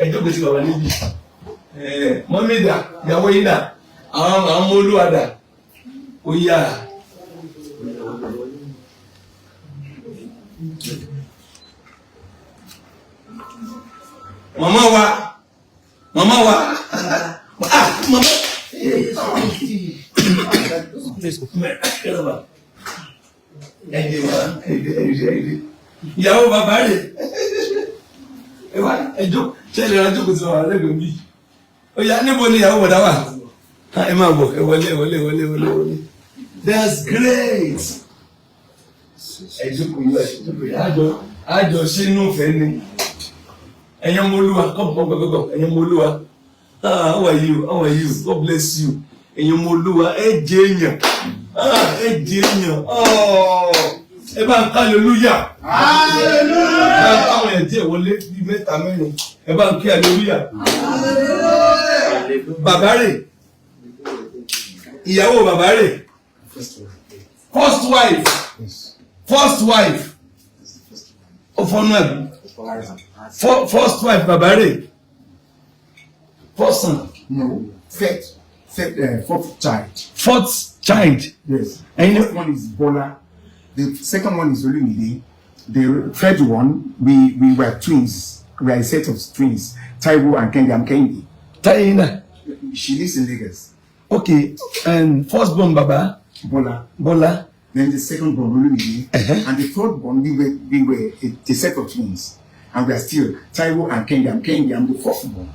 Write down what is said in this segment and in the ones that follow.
ẹjọ́ sí bàbá níbi mọ́mí dà ìyàwó yín dà àwọn ọmọ olúwa dà ó yá. Mama wa mama ìyàwó bàbá rẹ̀ ẹjọ́ ṣẹlẹ̀ rájọ́ kò sí wà lẹ́gbẹ̀ẹ́ mi ó yá níbo ni ìyàwó bọ̀dá wà ẹ máa bọ̀ ẹ wọlé. That's great. ẹjọ́ kò yọ àjọ sínú fẹ́ ni ẹ̀yin ọmọ Olúwa kọ́ ẹ̀yin ọmọ Olúwa how are you God bless you ẹ̀yin ọmọ Olúwa ẹ jẹ́ èèyàn ẹ bá ń ká hallelujah àwọn ẹ̀ díẹ̀ wọlé bíi mẹ́ta mẹ́rin ẹ bá ń kí hallelujah bàbá rẹ̀ ìyàwó bàbá rẹ̀ first wife ọ̀fọ̀nù àbí first wife bàbá rẹ̀ first son no fourth child yes and the first one is Bola. The second one is Olumide. The third one, we were twins. We are a set of twins. Taiwo and Kendi. I'm Kendi. Taina. She lives in Lagos. Okay. And first born Baba? Bola. Then the second born Olumide. And the third born, we were a set of twins. And we are still Taiwo and Kendi. I'm Kendi. I'm the fourth born.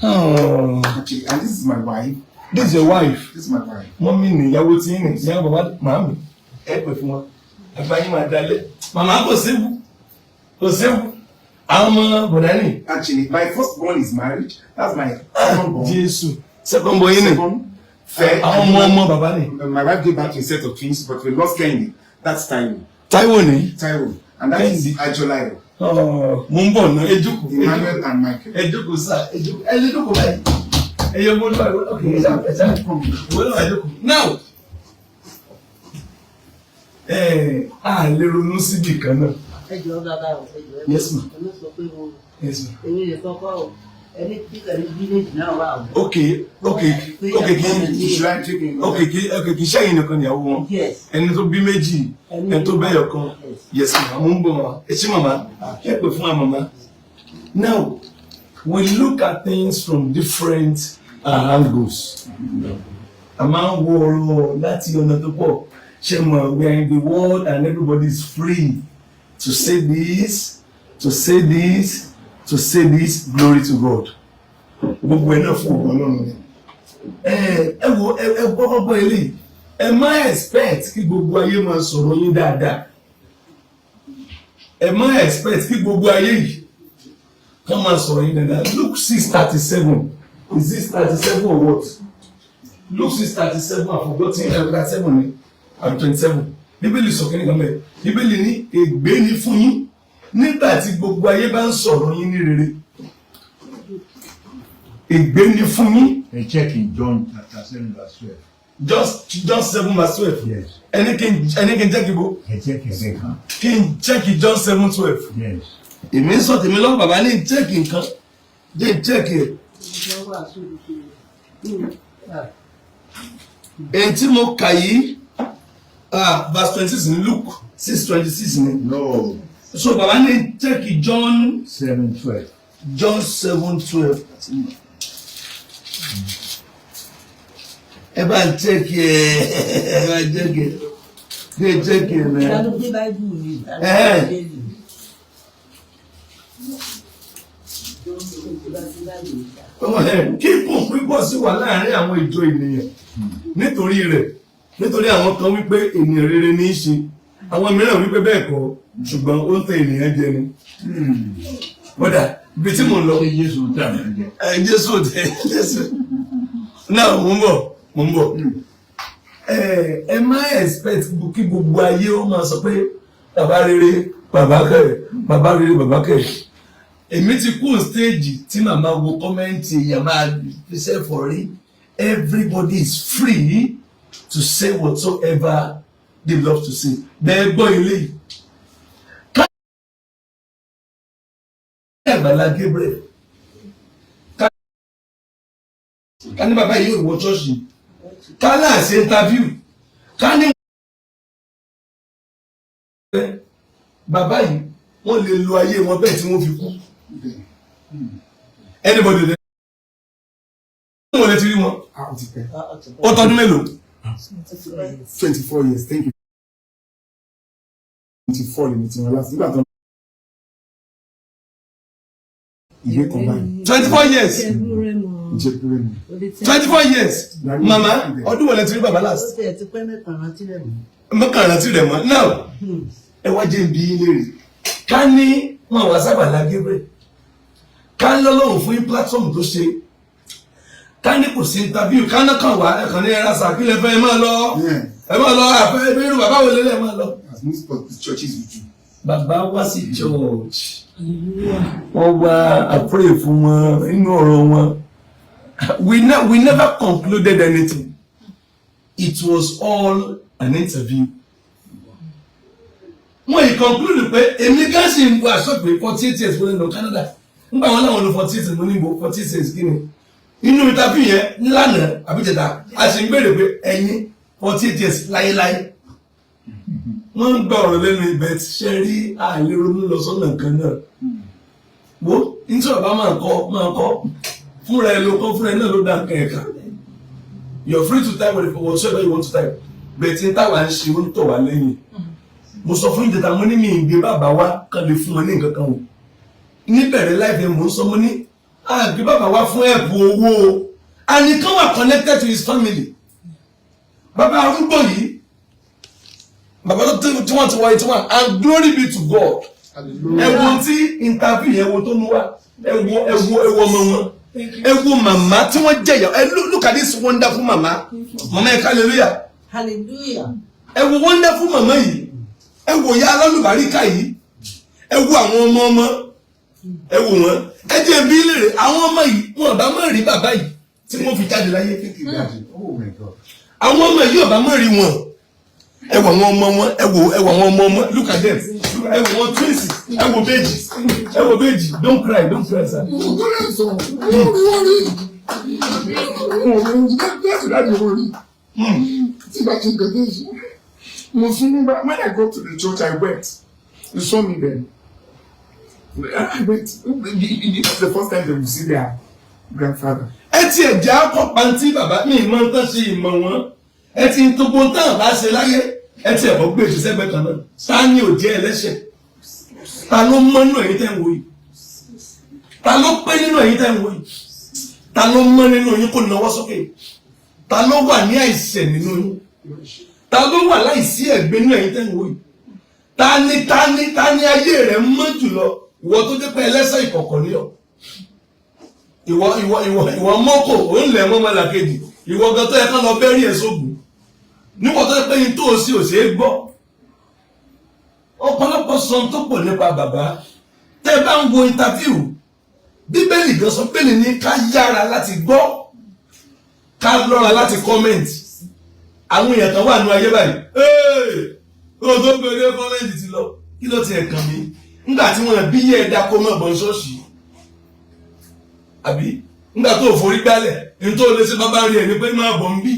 Oh. Actually, and this is my wife. This is your wife? This is my wife. Mommy ni ìyàwó tí ni ìyàwó bàbá màmí. Ẹ pè fún wọn. Ẹgbẹ́ yín máa dalẹ̀. Màmá kò séwu. Àwọn ọmọ bọ̀dá ni. Actually, my first born is married. That's my second born. Jésù. Second born yín ni. Àwọn ọmọ bàbá ni. My wife gave back to a set of twins, but we lost Kendi. That's Taiwo. Taiwo ni. Taiwo. And that is Ajolayo. Mo ń bọ̀ náà, ẹ jókòó. Emmanuel and Michael. Ẹ jókòó sá, ẹ jókòó báyìí. Ẹ yọ mọ́ lọ́wọ́, okay, ẹ jókòó. Now, lè ronú síbì kan náà. Ẹ jọ̀ọ́ bàbá o, ẹ jọ̀ọ́. Yes ma. Ẹ sọ pé mo. Yes ma. Èmi lè sọ fọ́ o. Ẹni tí kàrí village náà wà o. Okay, kì í ṣẹ́yìn nìkan ìyàwó wọn. Yes. Ẹni tó bí méjì, ẹni tó bẹ́yọ̀ kan. Yes ma, mo ń bọ̀ wá. Ẹ ṣé màmá, ẹ pè fún màmá. Now, we look at things from different angles. A máa ń wo ọ̀rọ̀ láti ọ̀nà tó pọ̀. Ṣé mo, we are in the world and everybody is free to say this, to say this, to say this, glory to God. Gbogbo ẹ̀ náà fún ọgbọ́n Ọlọ́run ni. Ẹ wo gbọ́gbọ́ eléyìí. Ẹ má expect kí gbogbo ayé máa sọ̀rọ̀ yín dáadáa. Ẹ má expect kí gbogbo ayé yìí kán máa sọ̀rọ̀ yín dáadáa. Luke 6:37. Is this 37 or what? Luke 6:37. I've forgotten 37 ni. I'm 27. Bíbélì sọ kí ni kan bẹ́ẹ̀. Bíbélì ní ègbé ni fún yín nígbà tí gbogbo ayé bá ń sọ̀rọ̀ yín ní rere. Ègbé ni fún yín. A check in John chapter 7 verse 12. John 7 verse 12. Yes. Ẹni kí n check ibo. A check in John. Kí n check John 7:12. Yes. Èmi ń sọ tèmi lọ́wọ́ bàbá ní check nǹkan. Jẹ́ check ẹ̀. Èyí tí mo kà yìí verse 26 ní Luke 6:26 ni. No. So bàbá ní check John 7:12. John 7:12. Ẹ bá check ẹ bá check ẹ. Dey check ẹ mẹ. Ìdánù dé Bible ni. Kí pípọ̀ sí wà láàárín àwọn ìjọ ènìyàn nítorí àwọn kan wípé ènìyàn rere ní í ṣe, àwọn mìíràn wípé bẹ́ẹ̀ kọ́ ṣùgbọ́n ó ń tẹ ènìyàn jẹ ni. Bọ́dà ibi tí mò ń lọ. Jésù tẹ náà mo ń bọ̀. Ẹ má expect kí gbogbo ayé ó máa sọ pé bàbá rere bàbá kẹ̀. Èmi ti kú stage tí màmá wo kọ́mẹ́ǹtì èèyàn máa fi ṣẹ́fọ̀ rí. Everybody is free to say whatsoever they love to say. Bẹ́ẹ̀ gbọ́ ilé yìí. Agbala Gabriel ká ní bàbá yìí ò wọ ṣọ́ọ̀ṣì ká láàṣẹ interview ká ní bàbá yìí wọ́n lè lo ayé wọn bẹ́ẹ̀ tí wọ́n fi kú anybody dey wọ́n lè ti rí wọn ó tọdún mélòó 24 years, thank you. 24 ni ti wọn last nígbà tó ìwé kan báyìí. 24 years. 24 years. Mama, ọdún wo lẹ ti rí bàbá last? Ó ti ẹ̀ ti pẹ́ mẹ́kànrántí rẹ̀ mọ́. Mẹ́kànrántí rẹ̀ mọ́. Now, ẹ wá jẹ́ ibi léèrè. Ká ní wọn wá s'Agbala Gabriel. Ká ní lọ́lọ́run fún yín platform tó ṣe. Ká ní kò sí interview. Ká ní kàn wá ẹ̀kan ní ẹ̀rá sàkílẹ̀ fẹ́ ẹ máa lọ. Ẹ máa lọ àfẹ́ ẹbí irú bàbá wo lélẹ̀ máa lọ. As most of the churches we do. Bàbá wá sí church. Wọ́n wá a pray fún wọn inú ọ̀rọ̀ wọn. We never concluded anything. It was all an interview. Wọ́n yìí conclude pé èmi gan ṣì ń gbọ́ aṣọ pé 48 years wọlé lọ Canada. Nígbà wọn láwọn lo 48 years mo ní ìbò 48 years kí ni. Inú interview yẹn nílànà àbíjẹta a sì ń béèrè pé ẹ̀yin 48 years láyéláyé. Wọ́n ń gba ọ̀rọ̀ lẹ́nu ibẹ̀ tí ṣe rí àlè ronú lọ sọ́nà kan náà. Wo nítorí ọba máa kọ́ fúnra ẹ ló kọ́ fúnra ẹ náà ló dá nǹkan ẹ̀ka. You're free to type whatever you want to type. Bẹ̀ẹ̀ tí ń táwa ń ṣe ó ń tọ̀ wá lẹ́yìn. Mo sọ fún ìjẹta mo ní mi ìgbé bàbá wa kan lè fún wọn ní nǹkan kan o. Níbẹ̀rẹ̀ láìpẹ́ mo ń sọ mo ní àgbé bàbá wa fún ẹ̀bùn owó o. And he come and connected to his family. Bàbá arúgbó yìí. Bàbá tó tí wọ́n ti wáyé tí wọ́n and glory be to God. Ẹ̀wọ̀n tí interview yẹn wo tó mú wá. Ẹ̀wọ̀ ọmọ wọn. Ẹ̀wọ̀ màmá tí wọ́n jẹ̀yà. Look at this wonderful mama. Mama ẹ̀ hallelujah. Hallelujah. Ẹ̀wọ̀ wonderful mama yìí. Ẹ̀wọ̀ ya alálùbáríkà yìí. Ẹ̀wọ̀ àwọn ọmọ. Ẹ̀wọ̀ wọn. Ẹ jẹ́ bí léèrè àwọn ọmọ yìí wọn bá má rí bàbá yìí tí wọ́n fi jáde láyé. Àwọn ọmọ yìí ọba má rí wọn. Ẹ̀wọ̀ àwọn ọmọ wọn. Ẹ̀wọ̀ àwọn ọmọ. Look at them. Ẹ̀wọ̀ wọn twins. Ẹ̀wọ̀ babies. Ẹ̀wọ̀ babies. Don't cry sir. When I go to the church, I went. You saw me then. I went. It's the first time they will see their grandfather. Ẹ ti ẹ̀ jẹ́ akọ pàǹtí bàbá mi máa ń tán ṣe ìmọ̀ wọn. Ẹ ti ń tó gbóntàn bá ṣe láyé. Ẹ ti ẹ̀bọ̀ gbé ìṣiṣẹ́ bẹ́ẹ̀ kan náà. Ta ni ò jẹ́ ẹlẹ́ṣẹ̀? Ta ló mọ́ nínú ẹ̀yin tẹ́ ń wò yìí? Ta ló pé nínú ẹ̀yin tẹ́ ń wò yìí? Ta ló mọ́ nínú yín kó nawọ́ sókè? Ta ló wà ní àìṣẹ̀ nínú yín? Ta ló wà láìsí ẹ̀gbẹ́ nínú ẹ̀yin tẹ́ ń wò yìí? Ta ni ayé rẹ̀ mọ́ jùlọ? Ìwọ tó jẹ́ pé ẹlẹ́ṣẹ̀ ìkọ̀kọ̀ ni ọ́. Ìwọ mọ́kò ò ń lẹ̀ mọ́ ọmọlàkejì. Ìwọ gan tó yẹ kán lọ bẹ́rí ẹ̀ sóògùn. Níwọ̀n tó yẹ pé yín tó o sí ò ṣeé gbọ́. Ọ̀pọ̀lọpọ̀ sọ tó pọ̀ nípa bàbá. Tẹ́ bá ń wo interview. Bíbélì gan sọ pé ní ká yára láti gbọ́. Ká lọ́ra láti comment. Àwọn èèyàn kan wà nínú ayé báyìí. Ó tó gbèrè comment ti lọ. Kí ló ti ẹ̀ kàn mí? Nígbà tí wọ́n bí yẹ́ ẹ̀dá kó mọ̀ bọ́n ṣọ́ọ̀ṣì. Àbí? Nígbà tó forí gbálẹ̀. Ní tó lè ṣe bàbá rí ẹni pé máa bọ̀ ń bí.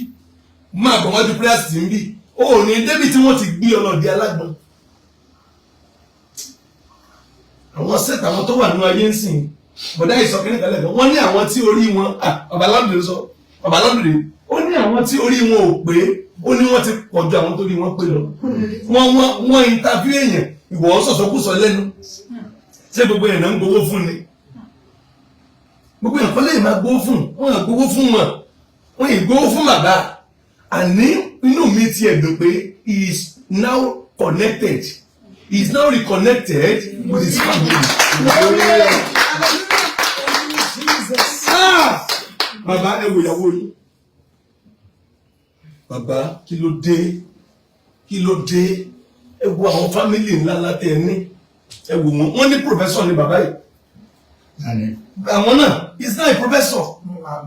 Máa bọ̀ wọ́n ti press ti ń bí. Ó ní débi tí wọ́n ti gbé ọlọ́dẹ alágbọ̀n. Àwọn sẹ́tà àwọn tó wà nínú ayé ń sìn. Bọ̀dá ìsọ̀kẹ́ nìkan lẹ́gbẹ̀ẹ́. Wọ́n ní àwọn tí orí wọn. Bàbá Lọ́dún sọ. Bàbá Lọ́dún ó ní àwọn tí orí wọn ò pé. Ó ní wọ́n ti pọ̀jù àwọn tó rí wọn pé lọ. Wọ́n interview èèyàn. Ìwọ sọ̀sọ̀kúsọ lẹ́nu. Ṣé gbogbo èèyàn ń gbowó fún ni? Gbogbo èèyàn kọ́ lè máa gbowó fún. Wọ́n yàn gbowó fún wọn. Wọ́n yìí gbowó fún bàbá. Àní inú mi ti ẹ̀dùn pé he is now connected. He is now reconnected with his family. Bàbá ẹ wò ìyàwó yín. Bàbá kí ló dé? Kí ló dé? Ẹ wo àwọn fámìlì ńlá láti ẹni. Ẹ wò wọ́n ní professor ní bàbá yìí. Àwọn náà, he's not a professor.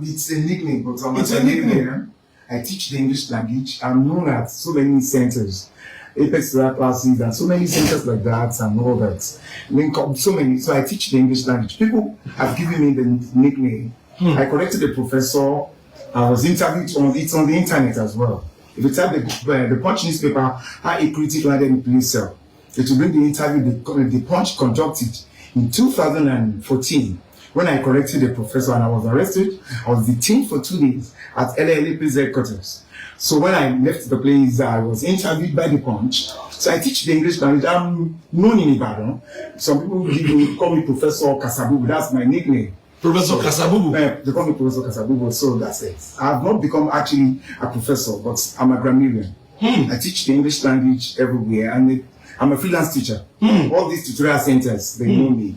It's a nickname, but it's a nickname. I teach the English language. I'm known at so many centers. Apex classes and so many centers like that and all that. Link up so many. So I teach the English language. People have given me the nickname. I corrected the professor. I was interviewed it's on the internet as well. If you type the Punch newspaper, how a critic landed in police cell, it will bring the interview the Punch conducted in 2014 when I corrected the professor and I was arrested. I was detained for 2 days at LLA police headquarters. So when I left the place, I was interviewed by the Punch. So I teach the English language. I'm known in Ibadan. Some people call me Professor Kasabubu. That's my nickname. Professor Kasabubu. They call me Professor Kasabubu, so that's it. I have not become actually a professor, but I'm a grammarian. I teach the English language everywhere, and I'm a freelance teacher. All these tutorial centers, they know me.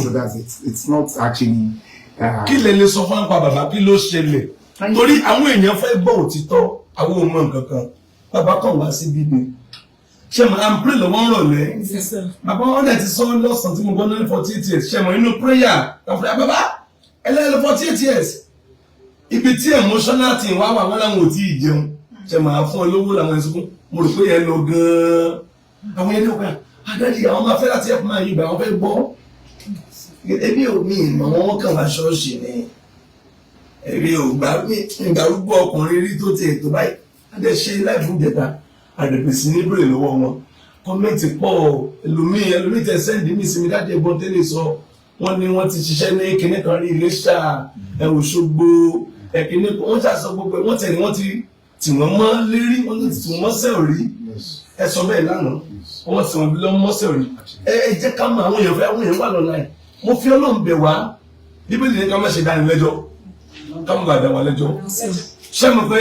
So that's it. It's not actually. Kí lè lè sọ fún pa bàbá kí ló ṣẹlẹ̀? Torí àwọn èèyàn fẹ́ gbọ́ òtítọ́ àwọn ọmọ nǹkan kan. Bàbá kan wá síbí ni. Ṣé mo am pray lọ́wọ́ rọ̀lẹ́? Bàbá wọn dẹ̀ ti sọ lọ́sàn tí mo gbọ́ ní 48 years. Ṣé mo inú prayer? Bàbá ẹlẹ́lẹ́ 48 years. Ibi tí emotional thing wá wà wọ́n láwọn ò tí ì jẹun. Ṣé mo á fún ọ lówó làwọn ẹ̀sùn mo rò pé yẹn lọ gan-an. Àwọn ẹni ọ̀gá àdájì àwọn máa fẹ́ láti ẹ̀kọ́ máa yí ibà àwọn fẹ́ gbọ́. Ebi ò mí ìmọ̀ wọn kàn wá ṣọ́ọ̀ṣì ni. Ebi ò gbàrúgbó ọkùnrin rí tó ti ètò báyìí. Adé ṣe láìfún jẹta. Àdèpèsè ní bèrè lọ́wọ́ wọn. Kọ́mẹ́ǹtì pọ̀ ẹlòmíì tẹ sẹ́ndì mí sí mi dájú ẹ̀gbọ́n tẹ́lẹ̀ sọ. Wọ́n ní wọ́n ti ṣiṣẹ́ ní kinní kan rí Iléṣà, Òṣogbo, kinní kan. Wọ́n ṣàṣọ gbogbo ẹ̀ wọ́n tẹ̀lé wọ́n ti tì wọ́n mọ́ lérí, wọ́n ti tì wọ́n mọ́sẹ̀ òrí. Ẹ sọ bẹ́ẹ̀ lánàá. Wọ́n sì wọ́n bí lọ́ mọ́sẹ̀ òrí. Ẹ jẹ́ ká mọ àwọn èèyàn wà lọ́la ẹ̀. Mo fi Ọlọ́run bẹ̀ wá. Bíbélì ní ká má ṣe dánilẹ́jọ́. Ká má bàa dá wa lẹ́jọ́. Ṣé mo pé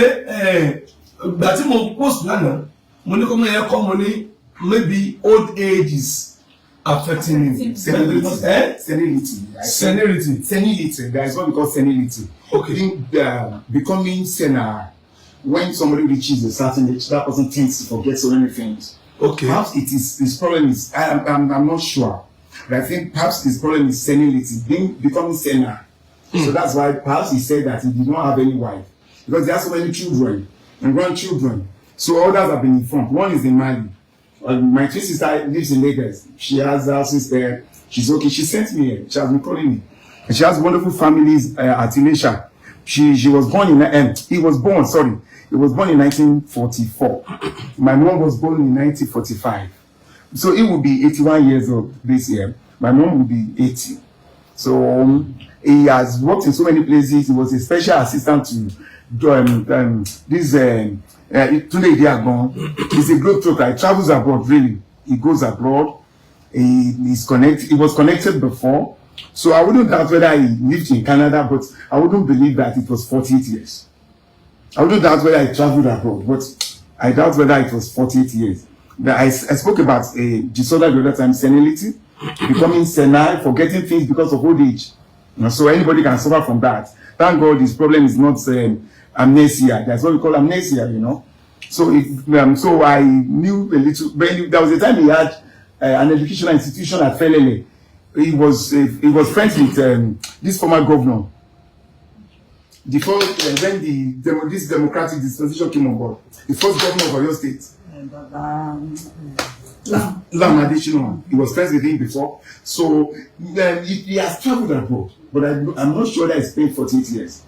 ìgbà tí mo post lánàá, mo ní kọ́ mọ́ yẹn kọ́ mo ní maybe old age is affecting me. Senility. There is what we call senility. Okay. I think becoming senile, when somebody reaches a certain age, that person tends to forget so many things. Okay. Perhaps his problem is, I'm not sure, but I think perhaps his problem is senility, becoming senile. So that's why perhaps he said that he did not have any wife, because he has so many children and grandchildren. So others have been informed. One is in Mali. My twin sister lives in Lagos. She has houses there. She's okay. She sent me here. She has been calling me. And she has wonderful families at Ilesha. She was born in he was born in 1944. My mom was born in 1945. So he will be 81 years old this year. My mom will be 80. So he has worked in so many places. He was a special assistant to this Tunde Idiagbon. He's a globetrotter. He travels abroad, really. He goes abroad. He was connected before. So I wouldn't doubt whether he lived in Canada, but I wouldn't believe that it was 48 years. I wouldn't doubt whether he traveled abroad, but I doubt whether it was 48 years. I spoke about a disorder the other time, senility, becoming senile, forgetting things because of old age. So anybody can suffer from that. Thank God his problem is not amnesia. That's what we call amnesia, you know. So so I knew a little. There was a time he had an educational institution at Felele. He was friends with this former governor. Before when this democratic disposition came on board, the first governor of Oyo State, Lam Adesina, he was friends with him before. So he has traveled abroad, but I'm not sure that he spent 48 years.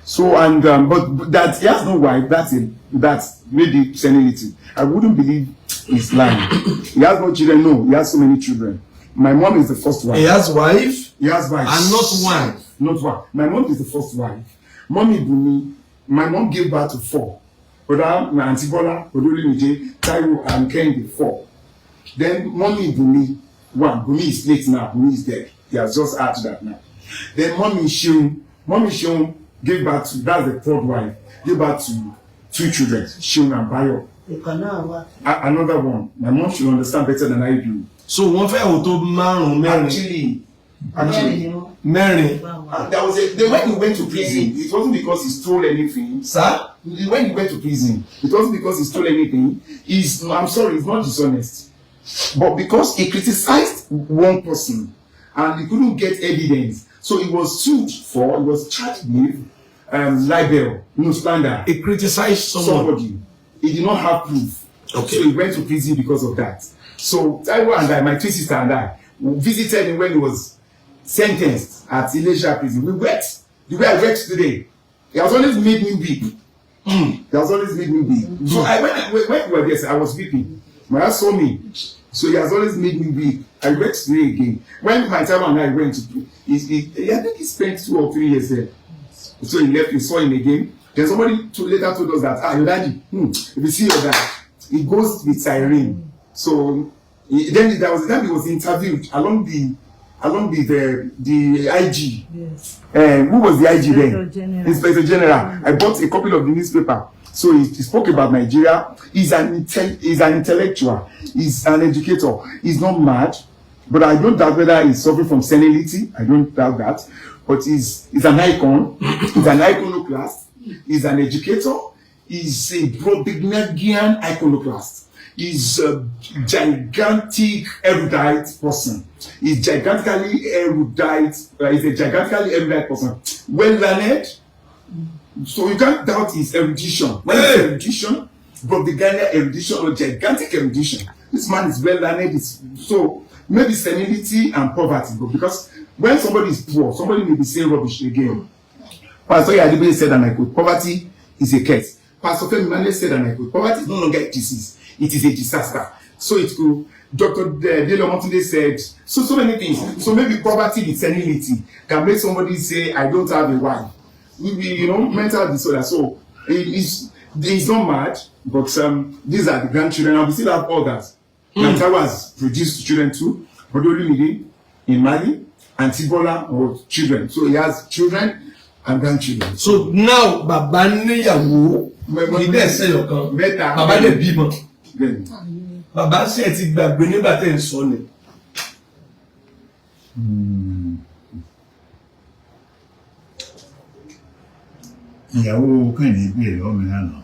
So but that he has no wife. That's maybe senility. I wouldn't believe he's lying. He has no children. No, he has so many children. My mom is the first wife. He has wife. He has wife. And not wife. Not wife. My mom is the first wife. Mommy Bumi. My mom gave birth to 4. Brother, my auntie Bola, Odolumide, Taiwo, and Kendi 4. Then mommy Bumi 1. Bumi is late now. Bumi is dead. He has just added that now. Then mommy Shion gave birth to, that's the 3rd wife, gave birth to 2 children, Shion and Bayo. Another one. My mom should understand better than I do. So one fẹ́ o tó márùn-ún Actually, mẹ́rin. There was when he went to prison, it wasn't because he stole anything. Sir? When he went to prison, it wasn't because he stole anything. I'm sorry, he's not dishonest. But because he criticized one person and he couldn't get evidence, so he was charged with libel, slander. He criticized somebody. He did not have proof. Okay. So he went to prison because of that. So Taiwo and I, my twin sister and I, visited him when he was sentenced at Ilesha prison. We wept. The way I wept today, he has always made me weep. He has always made me weep. So when we were there, I was weeping. My dad saw me. So he has always made me weep. I wept today again. When my Taiwo and I went to, I think he spent 2 or 3 years there. So he left, we saw him again. Then somebody later told us that, your daddy, if you see your dad, he goes with siren. So then there was a time he was interviewed along the IG. Yes. Who was the IG then? Inspector General. I bought a copy of the newspaper. So he spoke about Nigeria. He's an intellectual. He's an educator. He's not mad, but I don't doubt whether he's suffering from senility. I don't doubt that. But he's an icon. He's an iconoclast. He's an educator. He's a Brobignagian iconoclast. He's a gigantic erudite person. He's gigantically erudite. He's a gigantically erudite person. Well learned. So you can't doubt his erudition. When it's erudition, Brobignagian erudition or gigantic erudition. This man is well learned. So maybe senility and poverty, but because when somebody is poor, somebody may be saying rubbish again. Pastor Yadibele said, and I quote, poverty is a curse. Pastor Femi Mane said, and I quote, poverty is no longer a disease, it is a disaster. So it could, Dr. Delo Montunde said, so many things. So maybe poverty with senility can make somebody say, I don't have a wife. Mental disorder. So he's not mad, but these are the grandchildren, and we still have others. Nantawa has produced children too, Bodolumide in Mali, and Tibola or children. So he has children and grandchildren. So now, Baba níyàwó, ìdẹ́ ẹ̀sẹ̀ yọ̀kan, Baba lè bímọ. Baba ṣe ti gbàgbé nígbà tẹ́ ń sọ ni. Ìyàwó Kẹ́hìndé béèrè lọ́wọ́ mi lánàá.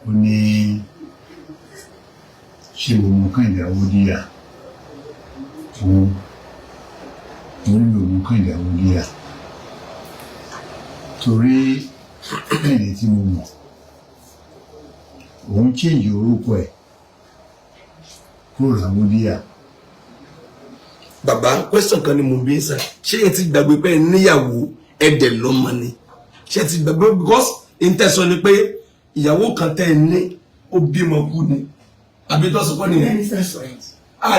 Ó ní ṣé mo mọ Kẹ́hìndé Awódíyà? Mo ní mi ò mọ Kẹ́hìndé Awódíyà. Torí Kẹ́hìndé tí mo mọ̀, òun change orúkọ ẹ̀ kúrò l'Awódíyà. Baba, question kan ni mo bí sá. Ṣé ẹ ti gbàgbé pé níyàwó ẹ̀dẹ̀ lọ́mọ ni? Ṣé ẹ ti gbàgbé because intention ni pé ìyàwó kan tẹ́ ẹ ní ó bímọ kú ni. Àbí tó sọ pé nìyẹn.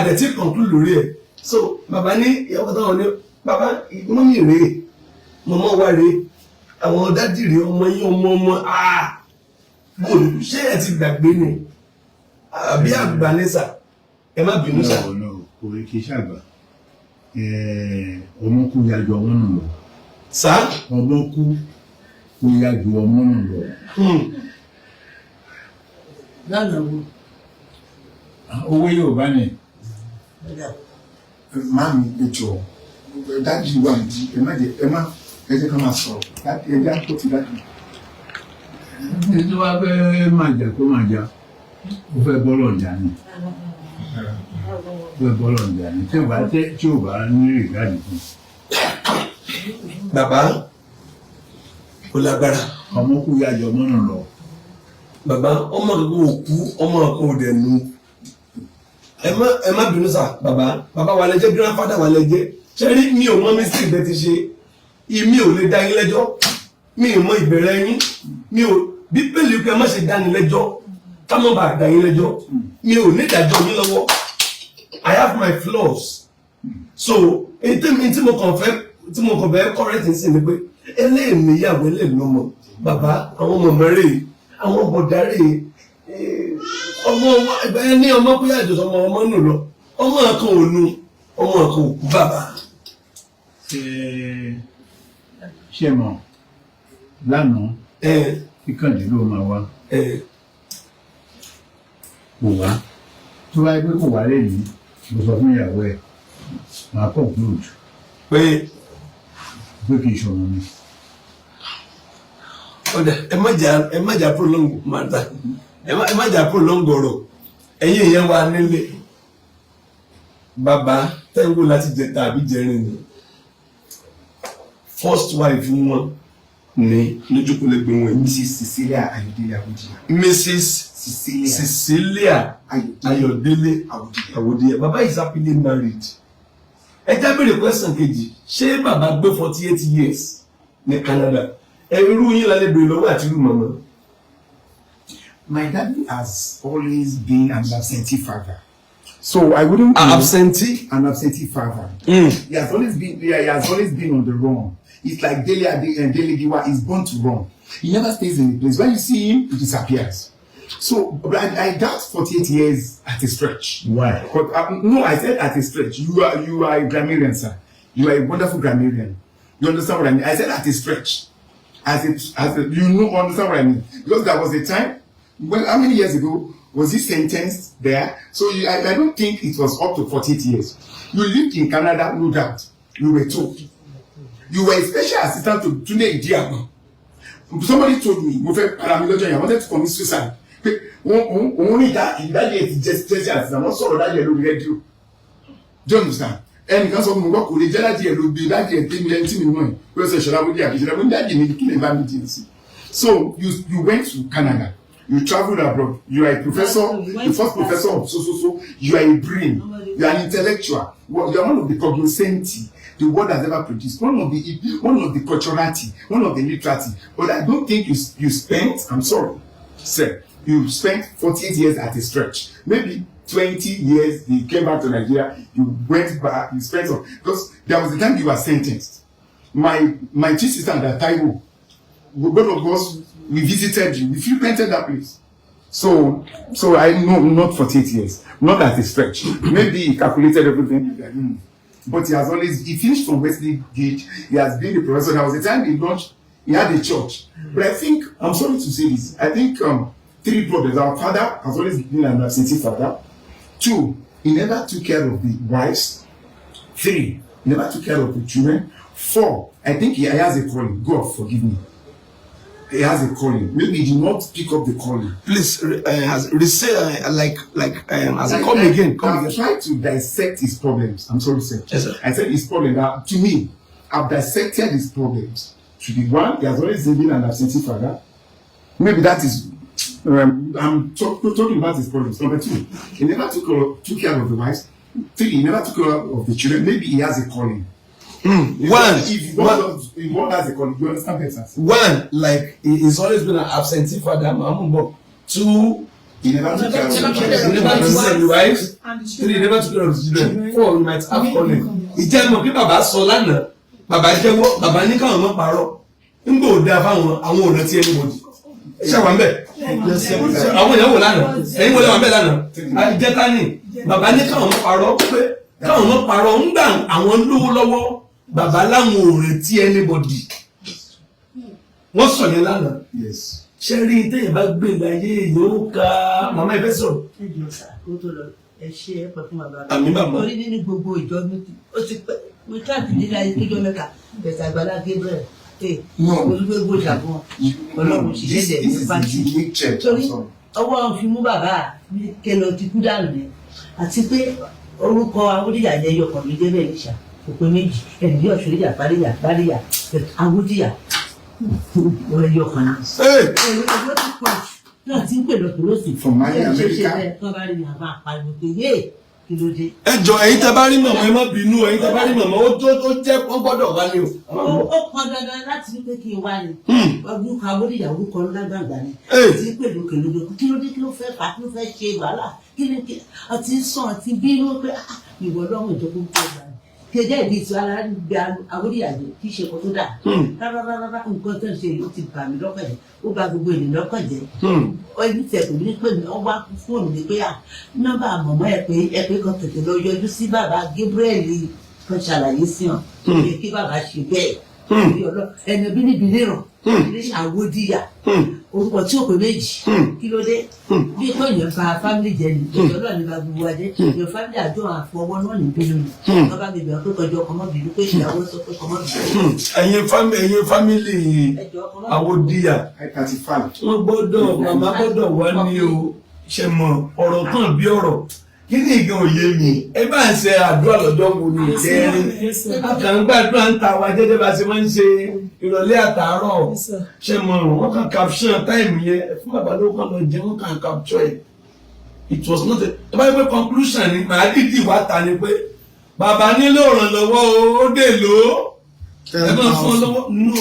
Dẹ̀ tí conclude lórí ẹ̀. So bàbá ní ìyàwó kan táwọn ní bàbá mọ́mí rèé mọ́mọ́ wá rèé àwọn dádì rèé ọmọ yín ọmọ bòlù ṣé ẹ ti gbàgbé ni àbí àgbà ní sà ẹ má bínú sà. Kò rí kí ṣàgbà ọmọ kú yájọ ọmọ nù lọ. Sà? Ọmọ kú yájọ ọmọ nù lọ. Lánàá wo? Owó Yorùbá ni. Máàmì ẹjọ́ dájú wà ní ẹ jẹ́ ká máa sọ̀rọ̀ ẹ jẹ́ àpò ti dájú. Ní tí wàá fẹ́ máa jà kó máa jà, ó fẹ́ bọ́lọ̀ jà ni. Ó fẹ́ bọ́lọ̀ jà ni. Tí ò bá ní rìgáàdì fún. Bàbá kò lágbára. Ọmọ kú yájọ ọmọ nù lọ. Bàbá ọmọ kan ò kú ọmọ kan ò dẹ̀ nu. Ẹ má bínú sà bàbá wa lẹ́jẹ́ grandfather wa lẹ́jẹ́ ṣe rí mi ò mọ mistake bẹ́ẹ̀ ti ṣe mi ò lè dá yín lẹ́jọ́ mi ò mọ ìbẹ̀rẹ̀ yín mi ò Bíbélì pé má ṣe dá ni lẹ́jọ́ ká má bàa dá yín lẹ́jọ́ mi ò ní ìdájọ́ yín lọ́wọ́ I have my flaws so tí mo kàn fẹ́ correct sí ni pé eléèníyàwó eléèlọ́mọ bàbá àwọn ọmọ mẹ́rẹ̀ àwọn bọ̀dá rẹ̀ ọmọ ẹgbẹ́ ní ọmọ kúyà ìjọsọ ọmọ nù lọ ọmọ kan ò nu ọmọ kan ò kú bàbá. Ṣé mọ̀ lánàá kíkàndé ló máa wá kò wá tó wáyé pé kò wá lẹ́yìn mo sọ fún ìyàwó ẹ̀ máa conclude pé kì í ṣọmọ mi. Ọ̀dà ẹ má jà prolong matter ẹ má jà prolong ọ̀rọ̀ ẹ̀yin èèyàn wa nílé bàbá tẹ́wọ́ láti jẹ tàbí jẹrin ni first wife wọn ní lójúkulẹ̀ gbé wọn. Mrs. Cecilia Ayodele Awodiya. Mrs. Cecilia Ayodele Awodiya. Baba is happily married. Ẹ já béèrè question kejì, ṣé bàbá gbé 48 years ní Canada? Irú yín la lè béèrè lọ́wọ́ àti irú màmá. My daddy has always been an absentee father. So I wouldn't Absentee? An absentee father. He has always been on the run. It's like Dele Giwa is born to run. He never stays in a place. When you see him, he disappears. So but I doubt 48 years at a stretch. Why? But no, I said at a stretch. You are a grammarian, sir. You are a wonderful grammarian. You understand what I mean? I said at a stretch. Understand what I mean? Because there was a time. Well, how many years ago was he sentenced there? So I don't think it was up to 48 years. You lived in Canada, no doubt. You were told. You were a special assistant to Tunde Idiago. Somebody told me, I wanted to commit suicide. Only that is just special assistant. I'm not sorry that you radio. Do you understand? And because of my work, so you went to Canada. You traveled abroad. You are a professor, the first professor of so. You are a brain. You are an intellectual. You are one of the cognoscenti the world has ever produced. One of the culturati, one of the literati. But I don't think you spent. I'm sorry, sir. You spent 48 years at a stretch. Maybe 20 years. You came back to Nigeria. You went back. You spent some because there was a time you were sentenced. My two sisters at Taiwo, both of us. We visited you. We frequented that place. So I know not 48 years, not at a stretch. Maybe he calculated everything. But he finished from Wesley Gate. He has been the professor. There was a time he had a church. But I think, I'm sorry to say this, I think 3 problems. Our father has always been an absentee father. 2, he never took care of the wives. 3, he never took care of the children. 4, I think he has a calling. God forgive me. He has a calling. Maybe he did not pick up the calling. Please, come again. I've tried to dissect his problems. I'm sorry, sir. Yes, sir. I said his problem. Now, to me, I've dissected his problems. To be one, he has always been an absentee father. Maybe that is. I'm talking about his problems. Number 2, he never took care of the wives. 3, he never took care of the children. Maybe he has a calling. If one has a calling, you understand better. 1, like he's always been an absentee father. 2, he never took care of the wives. 3, he never took care of the children. 4, he might have calling. Ìjẹ́ mọ̀ bí bàbá sọ lánàá, bàbá jẹ́wọ́, bàbá ní káwọn mọ́ parọ́. Nígbà ò dáa fáwọn àwọn ọ̀nà tí ẹni wọ̀dì. Ṣé wà ń bẹ̀? Àwọn ìyàwó lánàá, ẹ̀yin wọlé wà ń bẹ̀ lánàá. Àjẹta ni bàbá ní káwọn mọ́ parọ́ pé káwọn mọ́ parọ́ ń gbà àwọn lówó lọ́wọ́. Bàbá láwọn ò retí anybody. Wọ́n sọ yẹn lánàá. Yes. Ṣé rí téèyàn bá gbé láyé yóò ká màmá ìfẹ́ sọ̀rọ̀. Ẹ jọ sá kó tó lọ ẹ ṣe é pẹ fún bàbá. Àmì bàbá. Torí nínú gbogbo ìjọ mi ó ti pẹ́ mo káàkiri nílẹ̀ ayé tó jọ mẹ́ta bẹ̀sẹ̀ Agbala Gabriel. Olúgbégbó ìjàgbọ́n Ọlọ́run ṣiṣẹ́ ní pàṣẹ. Torí ọwọ́ fi mú bàbá mi kẹlẹ́ ti kú dànù ni àti pé orúkọ Awódìyà yẹn yọkàn mi débẹ̀ níṣà. Òpè méjì ẹni yóò ṣòro ìjà báríyà Awódìyà ọ̀rẹ́ yóò kan náà. ẹ̀rọ ti pọ̀ náà ti ń pè lọ́tọ̀ lọ́sì. From America. Tó bá rí mi àbá àpariwo pé yé kí ló dé. Ẹ jọ ẹ̀yin tẹ́ bá rí màmá ẹ má bínú ẹ̀yin tẹ́ bá rí màmá ó jẹ́ wọ́n gbọ́dọ̀ wá ní o. Ó pọn dandan láti ní pé kí n wá ní. Ọdún kan Awódìyà orúkọ lágbàgbà ni. Ti pè lókè lódò kí ló dé kí ló fẹ́ fà kí ló fẹ́ ṣe wàhálà kí ló dé ọtí sàn àti bínú pé ìwọ lọ́rùn ìjọba ń pè wá. Kejì ìdí tí ara ń gbé Awódìyà jẹ kí ṣe kó tó dà. Rárá nǹkan tó ń ṣe ló ti bà mí lọ́kàn jẹ́ ó bà gbogbo ènìyàn lọ́kàn jẹ́. Ẹni tẹ̀ kò ní pè mí wọ́n wá fóònù mi pé nọ́mbà mọ̀mọ́ ẹ pé kan tètè lọ yọjú sí bàbá Gabriel kan ṣàlàyé sí hàn pé kí bàbá ṣe bẹ́ẹ̀. Ẹni bí níbi níràn ilé Awódìyà orúkọ tí ó pè méjì kí ló dé bí kò yẹn fa fámìlì jẹ ní ìjọ náà ní bá gbogbo adé ìjọ fámìlì àjọ àfọwọ́ náà ní bínú ni wọ́n bá mi bẹ̀rẹ̀ pé kọjọ ọkọ bínú pé ìyàwó sọ pé kọmọ bínú. ẹ̀yin fámìlì Awódìyà wọ́n gbọ́dọ̀ màmá gbọ́dọ̀ wá ní o ṣe mọ̀ ọ̀rọ̀ kan bí ọ̀rọ̀ kí ni ìgbà òye mi ẹ bá ń ṣe àdúrà lọ́jọ́ wo ni ìjẹ́rin àkàngbàdúrà ń ta wa jẹ́jẹ́ bá ṣe máa ń ṣe ìrọ̀lẹ́ àtàárọ̀ ṣe mọ̀ wọ́n kàn capture time yẹn fún bàbá ló kàn lọ jẹ́ wọ́n kàn capture ẹ̀ it was not a bá yẹ pé conclusion ni màá dìdí wá ta ni pé bàbá nílò ìrànlọ́wọ́ ó dè ló ẹ bá fún ọ lọ́wọ́ no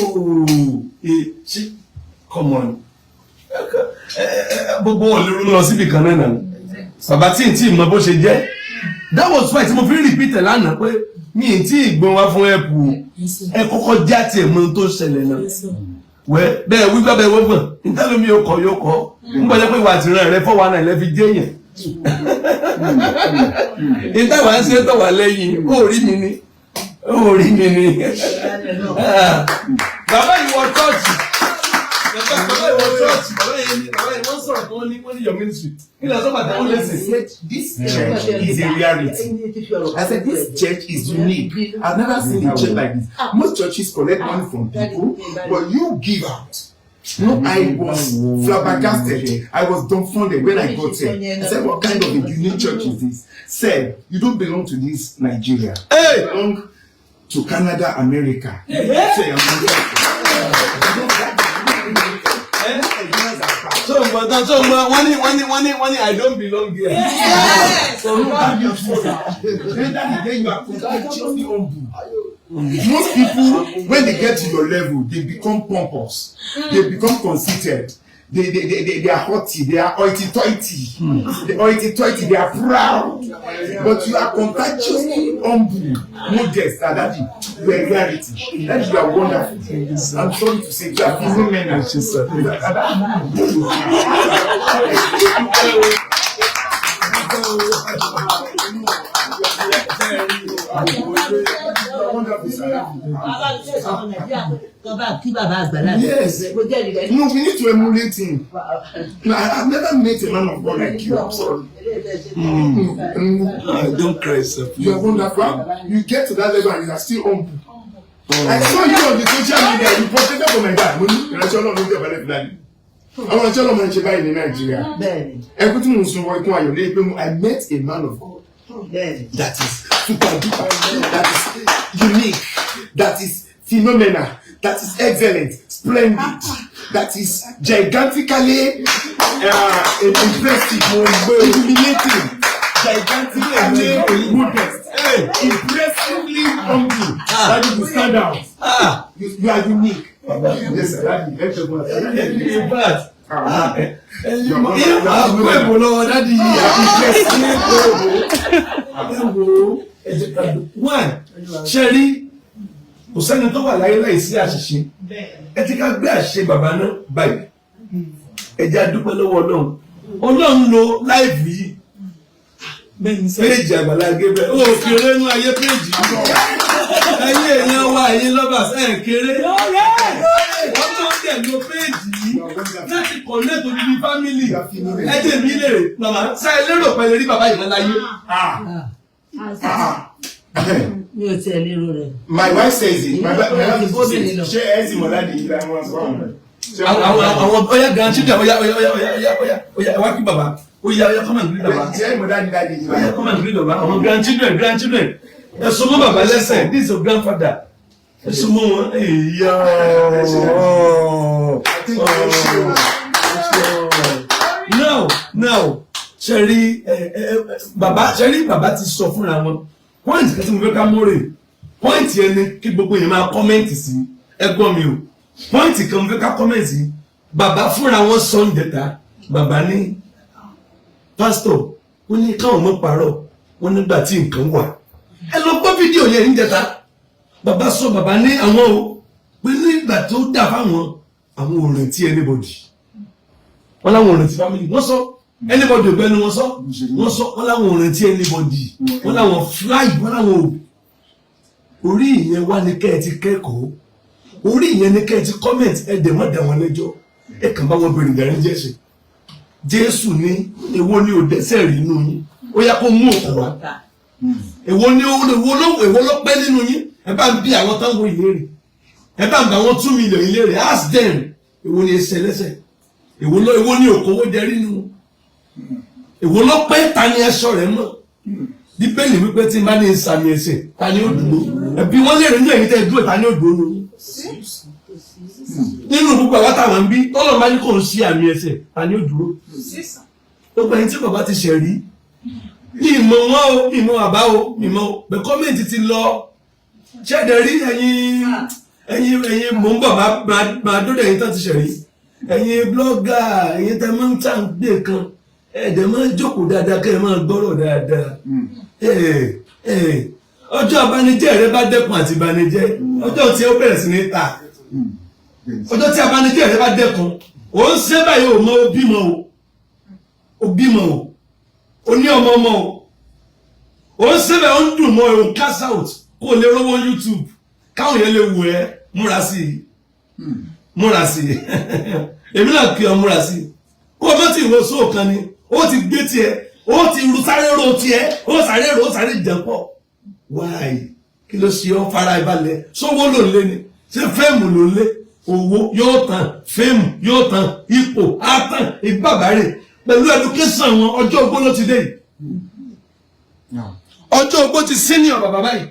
ṣe come on gbogbo olóró lọ síbi kan náà nà bàbá tí n tí mọ bó ṣe jẹ́ that was why tí mo fi repeat ẹ̀ lánàá pé mi ì tí ì gbọ́n wá fún ẹ̀pù ẹ kọ́kọ́ já tiẹ̀ mọ tó ṣẹlẹ̀ náà wẹ́ bẹ́ẹ̀ wípé bẹ́ẹ̀ wọ́gbọ̀n ìtẹ́lómi yóò kọ́ ń gbọ́dọ̀ pé ìwà àtìrán rẹ fọwọ́ náà lẹ́ fi jẹ́yàn ìtawà ń ṣe tọ̀wà lẹ́yìn ó rí mi ni bàbá ìwọ chọ́ọ̀chì bàbá yẹn wọ́n sọ̀rọ̀ tó ní your ministry kí lọ sọ́pàá tó lẹ́sìn. This church is a reality. I said this church is unique. I've never seen a church like this. Most churches collect money from people, but you give out. No, I was flabbergasted. I was dumbfounded when I got here. I said, what kind of a unique church is this? Said, you don't belong to this Nigeria. You belong to Canada, America. So when I don't belong here. So you are contagiously humble. Most people, when they get to your level, they become pompous. They become conceited. They are haughty. They are hoity-toity. They are proud. But you are contagiously humble, modest. That you are reality. That you are wonderful. I'm sorry to say, you are phenomenal. Yes. No, we need to emulate him. I've never met a man of God like you. I'm sorry. Don't cry, sir. You are wonderful. You get to that level and you are still humble. I saw you on the social media. You posted for my dad. Àwọn ọjọ́ lọ́mọ ṣe báyìí ní Nàìjíríà. Ẹgbẹ́ tí mo sọ wọ ikú ayọ̀ lé pé I met a man of God that is super duper, that is unique, that is phenomenal, that is excellent, splendid, that is gigantically impressive, illuminating, gigantically modest, impressively humble. That you stand out. You are unique. Yes, sir. Ṣẹ́rí kò sẹ́ni tó wà láyé láìsí àṣìṣe ẹ ti ká gbé àṣìṣe bàbá náà báyìí ẹ jẹ́ a dúpẹ́ lọ́wọ́ Ọlọ́run lo láìfù yìí péèjì Agbala Gabriel ó kéré nú ayé péèjì ayé èèyàn wá ayé lọ́bàs kéré wọ́n tó ń tẹ̀ lo péèjì yìí láti connect with the family ẹ̀jẹ̀ mi lè màmá sáyẹ lérò pẹ̀lú rí bàbá yìí láyé. Mi ò tiẹ̀ lérò rẹ̀. My wife says it. My wife is saying ṣé ẹ sì mọ̀ láti yí láti wọ́n sọ̀rọ̀ rẹ̀. Àwọn ọ̀yá grandchildren ọ̀yá wá kí bàbá ọ̀yá come and greet bàbá. Ṣé ẹ mọ̀ dáadáa yìí. Ọ̀yá come and greet bàbá. Àwọn grandchildren ẹ sọ mọ́ bàbá lẹ́sẹ̀ this is your grandfather ẹ sọ mọ́ wọn èyí now ṣẹ́rí bàbá ti sọ fúnra wọn point kan tí mo fẹ́ ká mọ́rẹ̀ point yẹn ni kí gbogbo yẹn máa kọ́mẹ́ǹtì sí ẹgbọ́n mi o point kan mo fẹ́ ká kọ́mẹ́ǹtì sí bàbá fúnra wọn sọ ń jẹta bàbá ní pásítọ̀ ó ní káwọn mọ́ parọ́ wọn nígbà tí nǹkan wà ẹ lọ gbọ́ fídíò yẹn ń jẹta bàbá sọ bàbá ní àwọn o pé nígbà tó dà fáwọn àwọn ò rántí anybody wọn láwọn ò rántí family wọn sọ anybody ò bẹnu wọn sọ wọn láwọn ò rántí anybody wọn láwọn fly wọn láwọn ò orí ìyẹn wá ní kẹ́ ẹ ti kẹ́kọ̀ọ́ orí ìyẹn ní kẹ́ ẹ ti comment ẹ dẹ̀ mọ́ dà wọn lẹ́jọ́ ẹ kàn bá wọn bèrè ìdarí jẹ́sẹ̀ Jésù ní èwo ni ò dẹ́ṣẹ̀ rí inú yín ó yá kó mú òkú wá èwo ló pẹ́ nínú yín ẹ bá ń bí àwọn táwọn ìlérè ẹ bá ń bá wọn 2 million ìlérè ask them èwo ni ẹsẹ̀ lẹ́sẹ̀ èwo ni òkòwò jẹ rí nínú èwo ló pẹ́ ta ni ẹṣọ rẹ̀ mọ́ Bíbélì wípé tí n bá ní ìsàmì ẹ̀ṣẹ̀ ta ni ó dúró ẹbí wọn lè rìn ní ẹ̀yìn tẹ́ dúró ta ni ó dúró nínú gbogbo àwọn táwọn ń bí tọ́lọ̀ máa ní kò ń ṣe àmì ẹ̀ṣẹ̀ ta ni ó dúró gbogbo ẹni tí bàbá ti ṣẹ̀ rí ìmọ̀ wọn o ìmọ̀ àbá o ìmọ̀ o bẹ̀ kọ́mẹ̀ntì ti lọ ṣẹ̀dẹ̀ rí ẹ̀yin mò ń bọ̀ máa dóde ẹ̀yin tán ti ṣẹ̀ rí ẹ̀yin blọ́gà ẹ̀yin tẹ́ máa ń tà ń gbé kan ẹ̀ẹ́dẹ̀ máa ń jókòó dáadáa kẹ́ ẹ máa gbọ́rọ̀ dáadáa ọjọ́ abanijẹ́ rẹ bá dẹ́kun àti ìbanijẹ́ ọjọ́ tí ó bẹ̀rẹ̀ sí ní ta ọjọ́ tí abanijẹ́ rẹ bá dẹ́kun ó ń ṣe báyìí ò mọ ó bímọ o ní ọmọ o ó ń ṣe báyìí ó ń dùn mọ́ ò ń cash out kó o lè rówó YouTube káwọn yẹn lè wò ẹ́ múra sí i èmi náà kí ọ múra sí i kó o bá ti wo sóòkan ni ó ti gbé tiẹ̀ ó ti sáré ro tiẹ̀ ó sáré jẹun pọ̀ wáyé kí ló ṣe ọ́ fara ìbalẹ̀ sówó ló ń lé ni ṣé fẹ́ẹ̀mù ló ń lé owó yóò tán fẹ́ẹ̀mù yóò tán ipò á tán ìbàbárè pẹ̀lú education wọn ọjọ́ ogbó ló ti dé yìí ọjọ́ ogbó ti senior bàbá báyìí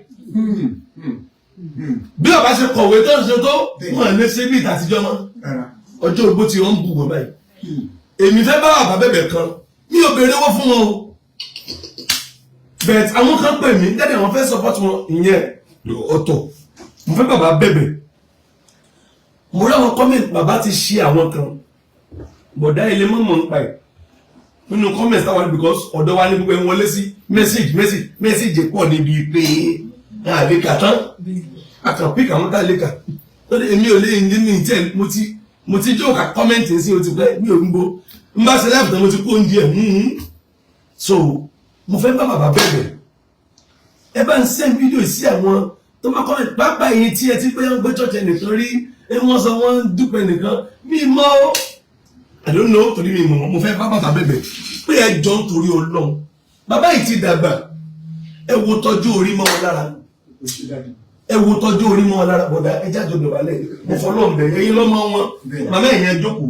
bí ọba ṣe kọ̀wé tó ń ṣe tó wọn lè ṣe bí ìtàtijọ́ mọ́ ọjọ́ ogbó ti wọ́n ń bù wọ́n báyìí èmi fẹ́ bá bàbá bẹ̀bẹ̀ kan mi ò béèrè owó fún wọn o bẹ́ẹ̀ àwọn kan pè mí dáadé àwọn fẹ́ support wọn ìyẹn ọ̀tọ̀ mo fẹ́ bàbá bẹ̀bẹ̀ mo rí àwọn comment bàbá ti ṣe àwọn kan bọ̀dá ilé mọ́mọ́ ń pa ẹ̀ nínú comment táwọn because ọ̀dọ́ wa ní gbogbo ẹ̀ wọlé sí message pọ̀ níbi pé àlékà tán àkànpíkà wọn ká lékà èmi ò lè ní ní ìtẹ́ mo ti jókà comment sí o ti pẹ́ mi ò ń bo n bá ṣe láìpẹ́ mo ti kó oúnjẹ so mo fẹ́ bá bàbá bẹ̀rẹ̀ ẹ bá ń send fídíò sí àwọn tó máa comment pápá yìí tí ẹ ti pé wọ́n gbé church ẹnìkan rí wọ́n sọ wọ́n dúpẹ́ nìkan mi mọ́ I don't know torí mi mọ̀ mo fẹ́ bá bàbá bẹ̀rẹ̀ pé ẹ jọ ń torí Ọlọ́run bàbá yìí ti dàgbà ẹ wo tọ́jú orí mọ́ wọn lára ẹ wo tọ́jú orí mọ́ wọn lára bọ̀dá ẹ jáde ọ̀dọ̀wálẹ̀ mo fọlọ́ ń bẹ̀ ẹ̀yin lọ́mọ wọn màmá ẹ̀yìn ẹ jókòó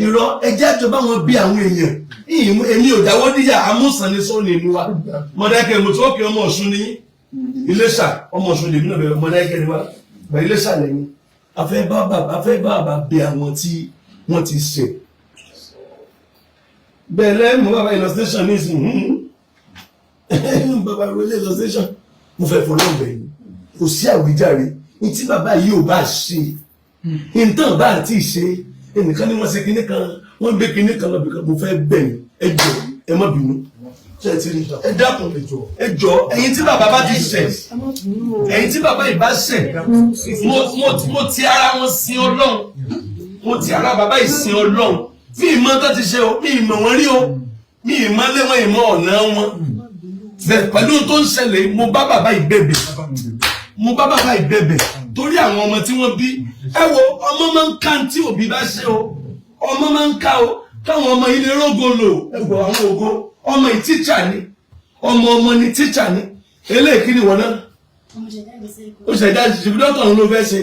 irọ́ ẹ jáde bá wọn bí àwọn èèyàn èmi ò dáwọ́ díjà amúsàn ní sọ́ọ̀nì ìlú wa mọ̀dákẹ́ mo tó kí ọmọ Ọ̀ṣun ní Iléṣà ọmọ Ọ̀ṣun lèmi náà bẹ̀rẹ̀ mọ̀dákẹ́ ni wa gbà Iléṣà lẹ́yìn afẹ́ bá bàbá bí àwọn tí wọ́n ti ṣe bẹ́ẹ̀ lẹ́mú bàbá illustration ní ìsìn bàbá ìrọ̀lẹ́ illustration mo fẹ́ fọlọ́ọ̀bẹ̀ yìí kò sí àwíjàre ní tí bàbá yìí ò bá ṣe nǹkan bá àti ṣe ẹnìkan ní wọ́n ṣe kinní kan wọ́n gbé kinní kan lọ́bì kan mo fẹ́ bẹ̀yìn ẹ jọ̀ọ́ ẹ má bínú ẹ dákun ẹ jọ̀ọ́ ẹ̀yin tí bàbá bá ti ṣẹ̀ ẹ̀yin tí bàbá yìí bá ṣẹ̀ mo ti ara wọn sin Ọlọ́run mo ti ara bàbá yìí sin Ọlọ́run mi ìmọ̀ tó ti ṣe o mi ìmọ̀ wọn rí o mi ìmọ̀ lé wọn ìmọ̀ ọ̀nà wọn pẹ̀lú tó ń ṣẹlẹ̀ mo bá bàbá yìí bẹ̀bẹ̀ torí àwọn ọmọ tí wọ́n bí ẹ wo ọmọ máa ń ká tí òbí bá ṣe o ọmọ máa ń ká o káwọn ọmọ yìí lè rógo lò ẹgbọ àwọn ògo ọmọ yìí tíṣà ni ọmọ ni tíṣà ni eléyìí kí ni wọn náà ó ṣẹ̀dá ìṣèbídọ́tọ̀ ọ̀hún ló fẹ́ ṣe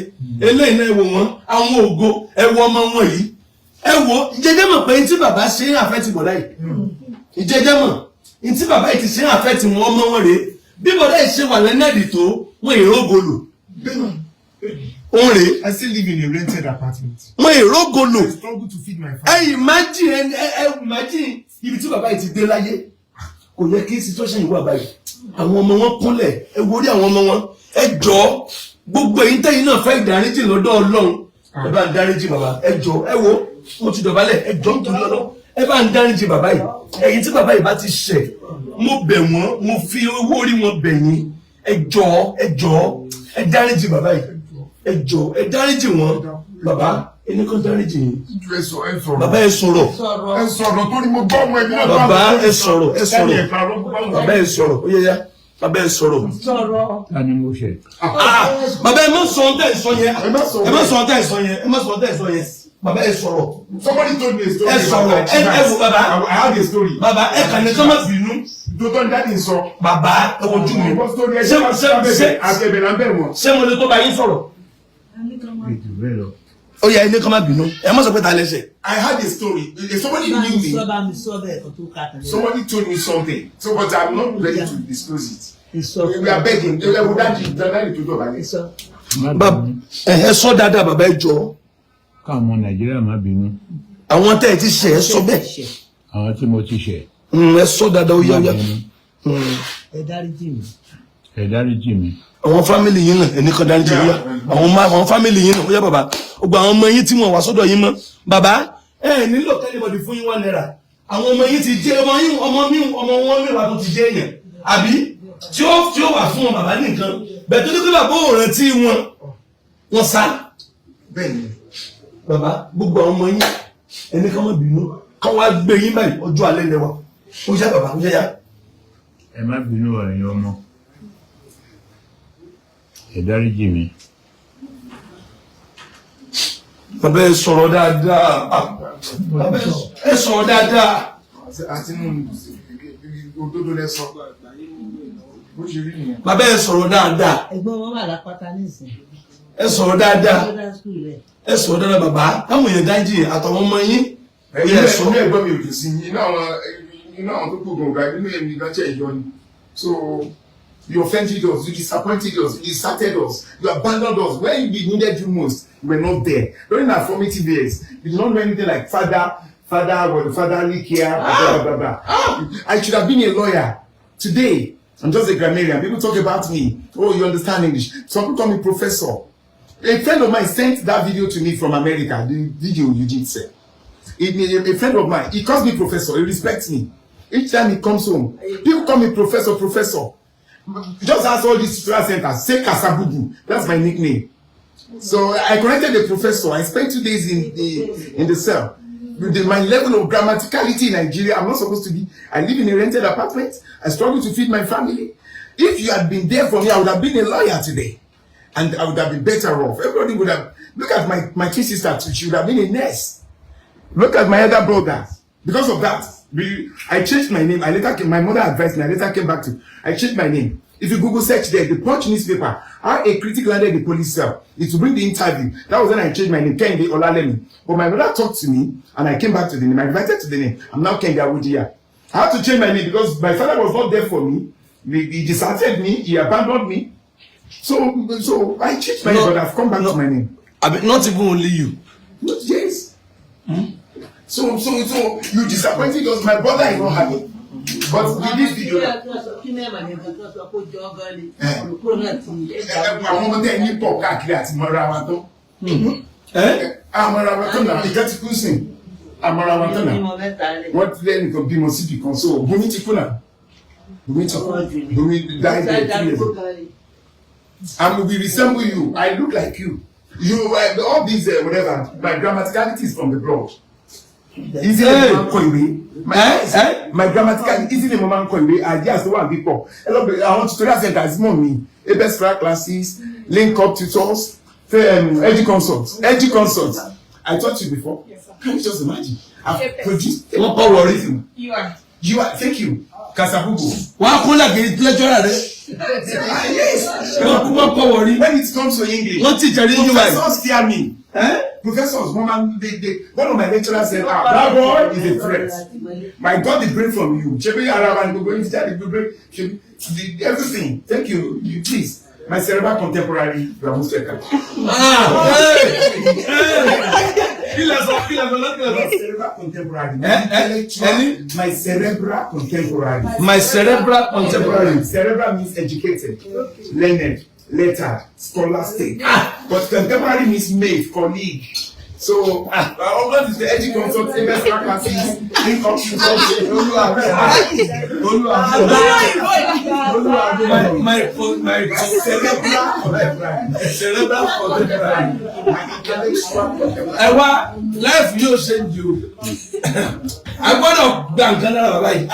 eléyìí náà ẹ wò wọ́n àwọn ògo ẹ wo ọmọ wọn yìí ẹ wo ìjẹjẹ mọ̀ pé tí bàbá ṣe ń àfẹ́ ti bọ̀dá yìí ìjẹjẹ mọ̀ tí bàbá yìí ti ṣe ń àfẹ́ ti wọn ọmọ wọn rèé bí bọ̀dá yìí ṣe wà lẹ́nẹ́ẹ̀dì tó wọ́n ìrógolo òun rèé. I still live in a rented apartment. wọ́n ìrógolo I struggle to feed my family. imagine ibi tí bàbá yìí ti dé láyé kò yẹ kí situation yìí wà báyìí àwọn ọmọ wọn kúnlẹ̀ ẹ wo orí àwọn ọmọ wọn ẹ jọ̀ọ́ gbogbo èyí tẹ́yìn náà fẹ́ ìdáríjì lọ́dọ̀ Ọlọ́run ẹ bá ń dáríjì bàbá ẹ jọ̀ọ́ ẹ wo mo ti dọ̀bálẹ̀ ẹ jọ̀ọ́ nítorí Ọlọ́run ẹ bá ń dáríjì bàbá yìí ẹ̀yin tí bàbá yìí bá ti ṣẹ̀ mo bẹ̀ wọ́n mo fi owó orí wọn bẹ̀ yín ẹ jọ̀ọ́ ẹ dáríjì bàbá yìí ẹ jọ̀ọ́ ẹ dáríjì wọn bàbá ẹni kan dáríjì yín bàbá ẹ sọ̀rọ̀ torí mo gbọ́ ọmọ ẹbí náà bàbá ẹ sọ̀rọ̀ bàbá ẹ sọ̀rọ̀ ó yẹ ya bàbá ẹ sọ̀rọ̀. Tani mo ṣe. Bàbá ẹ má sọ ohun tẹ́ ẹ sọ yẹn ẹ má sọ ohun tẹ́ ẹ sọ yẹn bàbá ẹ sọ̀rọ̀. Somebody told me a story. Ẹ sọ̀rọ̀ ẹ wo bàbá. I have a story. Bàbá ẹ kàn ní sọ́mọ́ bínú. Dọ́tọ́ ní dáàdi sọ. Bàbá ẹ wojú mi. Ṣé mo lè tó bá yín sọ̀rọ̀? Ètò bẹ́ẹ̀ lọ. Oh yeah, ẹni kan má bínú. Ẹ má sọ pé ta lẹ́sẹ̀. I had a story. Somebody knew me. Somebody told me something. So, but I'm not ready to disclose it. We are begging. Ẹ sọ dáadáa bàbá ẹ jọ̀ọ́. Káwọn Nàìjíríà má bínú. Àwọn tẹ́ ẹ ti ṣẹ̀ ẹ sọ bẹ́ẹ̀. Àwọn tí mo ti ṣẹ̀. Ẹ sọ dáadáa ó yá. Ẹ dáríjì mi. Ẹ dáríjì mi. Àwọn family yín náà ẹni kan dáríjì ó yá. Àwọn family yín náà ó yá bàbá. Gbogbo àwọn ọmọ yín tí wọ́n wá sọ́dọ̀ yín mọ́. Bàbá ẹ nílò kẹ́lẹ́bọ̀dì fún yín 1 naira. Àwọn ọmọ yín ti jẹ́ ọmọ wọn mẹ́wàá tó ti jẹ́ èèyàn. Àbí tí ó wà fún wọn bàbá nìkan. Bẹ́ẹ̀ tó ní pé bàbá ò rántí wọn sá. Bẹ́ẹ̀ni. Bàbá gbogbo àwọn ọmọ yín ẹni kan má bínú. Kán wá gbé yín báyìí ọjọ́ alẹ́ lẹ́wà. Ó yá bàbá ó yá. Ẹ má bínú ẹ̀yin ọmọ. Ẹ dáríjì mi. Bàbá ẹ sọ̀rọ̀ dáadáa. Bàbá ẹ sọ̀rọ̀ dáadáa. Àti nínú òdodo lẹ́sọ̀. Bó ṣe rí nìyẹn. Bàbá ẹ sọ̀rọ̀ dáadáa. Ẹ̀gbọ́n wọn wà lápáta nísìn. Ẹ sọ̀rọ̀ dáadáa. Ẹ sọ̀rọ̀ dáadáa bàbá. Táwọn èèyàn dájì àtàwọn ọmọ yín. Ẹ̀yin ẹ̀gbọ́n mi ò dùn sí iná àwọn tó kú gbọ̀ngàn inú èmi ìgbàjẹ́ ìjọ ni. So you offended us, you disappointed us, you deserted us, you abandoned us. When we needed you most, you were not there. During our formative years, you did not know anything like fatherly care, blah, blah, blah. I should have been a lawyer. Today, I'm just a grammarian. People talk about me. Oh, you understand English. Some people call me professor. A friend of mine sent that video to me from America, the video you did say. A friend of mine, he calls me professor, he respects me. Each time he comes home, people call me professor. Just ask all these tutorial centers, say Kasabubu, that's my nickname. So I corrected the professor. I spent 2 days in the cell. With my level of grammaticality in Nigeria, I'm not supposed to be. I live in a rented apartment. I struggle to feed my family. If you had been there for me, I would have been a lawyer today. And I would have been better off. Everybody would have, look at my twin sister, she would have been a nurse. Look at my other brother. Because of that, I changed my name. My mother advised me. I later came back to. I changed my name. If you Google search there, the Punch newspaper, how a critic landed the police cell. It will bring the interview. That was when I changed my name, Kende Olalemi. But my mother talked to me, and I came back to the name. I invited to the name. I'm now Kende Awudiya. I had to change my name because my father was not there for me. He deserted me. He abandoned me. So I changed my name, but I've come back to my name. I mean, not even only you. Yes. So you disappointed us. My brother is not happy. But with this video, àwọn ọmọdé ẹni pọ̀ káàkiri àti mọ́ra wa tó. Àmọ́ra wa tó náà ìkẹ́ ti kú sí. Àmọ́ra wa tó náà. Wọ́n ti lẹ́nu kan bímọ síbi kan so Bùnmi ti kú náà. Bùnmi died there 3 years ago. And we resemble you. I look like you. You all these whatever. My grammaticality is from the blood. Easy man kọ ìwé. My grammaticality easy man kọ ìwé. I just want people. I want tutorial centers more me. Best classes, link up tutors, edu consults. I taught you before. Yes, sir. Can you just imagine? I've produced one power rhythm. You are. Thank you. Kasabubu. Wàá kún lẹ́kẹ̀ẹ́ lecturer rẹ̀. Yes. One power rhythm. When it comes to English, what teacher did you like? Professors fear me. Professors, one of my lecturers said, that boy is a threat. My God, the brain from you. Everything. Thank you. You please. My cerebral contemporary, you are most welcome. Cerebral contemporary. My cerebral contemporary. My cerebral contemporary. Cerebral means educated, learned, lettered, scholastic. But contemporary means mate, colleague. So, all is the edu consult, best classes, link up to my cerebral contemporary. Life you send you. I want to bank another life.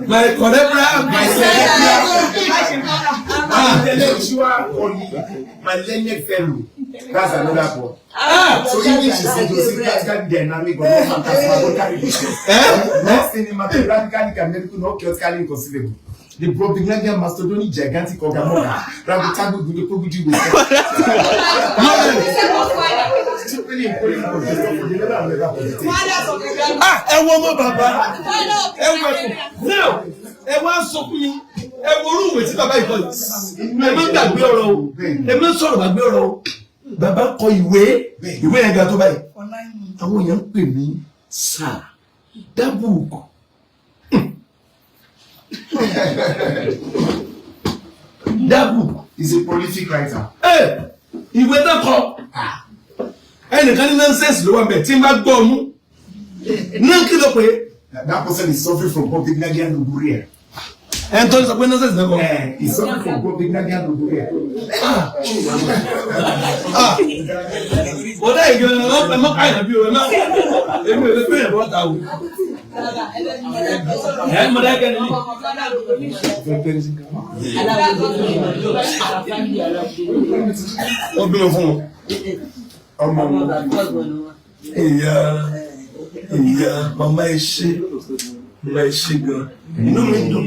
My cerebral, my learned fellow. That's another one. So English is idiosyncratically dynamic, but not phantasmagorically. Not cinematograpically, chemical, not chaotically inconceivable. The Brobdingnagian mastodonic gigantic orgamoga, Rabitabu Gudupogudu. ẹ wọ ọmọ bàbá ẹ wọ ẹkùn now ẹ wá sọ fún mi ẹ wo orú ìwé tí bàbá yìí kọ yìí ẹ má gbàgbé ọ̀rọ̀ o ẹ má sọ̀rọ̀ gbàgbé ọ̀rọ̀ o bàbá kọ ìwé yẹn ga tó báyìí àwọn èèyàn ń pè mí sáà dábùkù. Dabu is a prolific writer. Ìwé náà kọ ẹnìkan ní nonsense ló wà bẹ́ẹ̀ tí n bá gbọ́ ọmú náà kí ló pé. That person is suffering from Ogboninun Channel. Ẹn tó ń sọ pé nonsense náà kọ. He's suffering from Ogboninun Channel. Bọ́dá ìgbẹ́ ẹ mọ́ káyọ̀ bí o ẹ má èmi ò lè pè é bọ́ta o. Ẹ mọ̀ dákẹ́ ni. Ó bímọ fún wọn. Ọmọ ìyá mama ẹ ṣé gan. Inú mi dùn.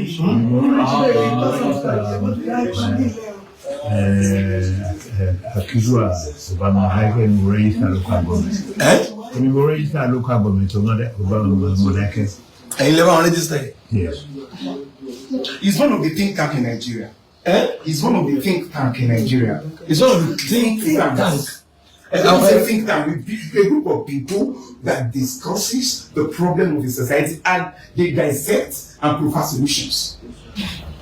Akizua Obama Hake ni register local government. Ni register local government Obama Modake. Ẹ̀yin lè bá wọn register. Yes. He's one of the think tank in Nigeria. He's one of the think tank in Nigeria. He's one of the think tank. It's a think tank with a group of people that discusses the problem of the society and they dissect and provide solutions.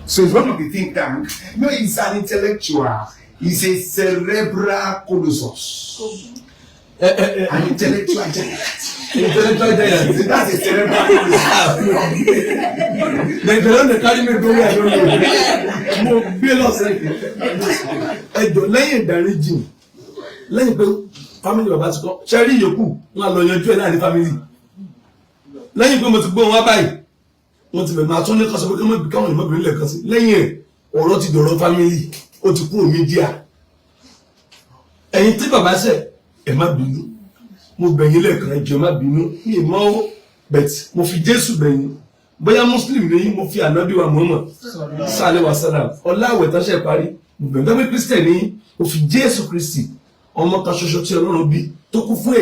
So he's one of the think tank. No, he's an intellectual. He's a cerebral colossus. An intellectual giant. Intellectual giant. That's a cerebral colossus. They don't carry me go where I don't know. Mo gbé lọ sẹ́yìn. Ẹjọ́ lẹ́yìn ìdáríjì lẹ́yìn pé family bàbá ti kọ́ ṣẹ́rí yòókù wọn á lọ yanjú ẹ̀ láàrin family. Lẹ́yìn pé mo ti gbọ́ wọn wá báyìí wọ́n ti bẹ̀rẹ̀ máa tún ní kọ́sọ́ pé kí káwọn ìmọ̀bìnrin lẹ̀ kan sí. Lẹ́yìn ẹ̀ ọ̀rọ̀ ti dọ̀rọ̀ family ó ti kúrò mídíà. Ẹ̀yin tí bàbá ṣẹ̀ ẹ̀ má bínú. Mo bẹ̀yìn lẹ́ẹ̀kan ẹ̀jẹ̀ má bínú. Mi ì mọ́ ó bẹ̀t mo fi Jésù bẹ̀yìn. Bóyá Muslim ni mo fi ànábì wa Muhammad sallallahu alaihi wasallam ọláwẹ̀ tán ṣe parí. Mo bẹ̀rẹ̀ pé Christian ni mo fi Jésù Kristi ọmọ kan ṣoṣo tí Ọlọ́run bí tó kú fún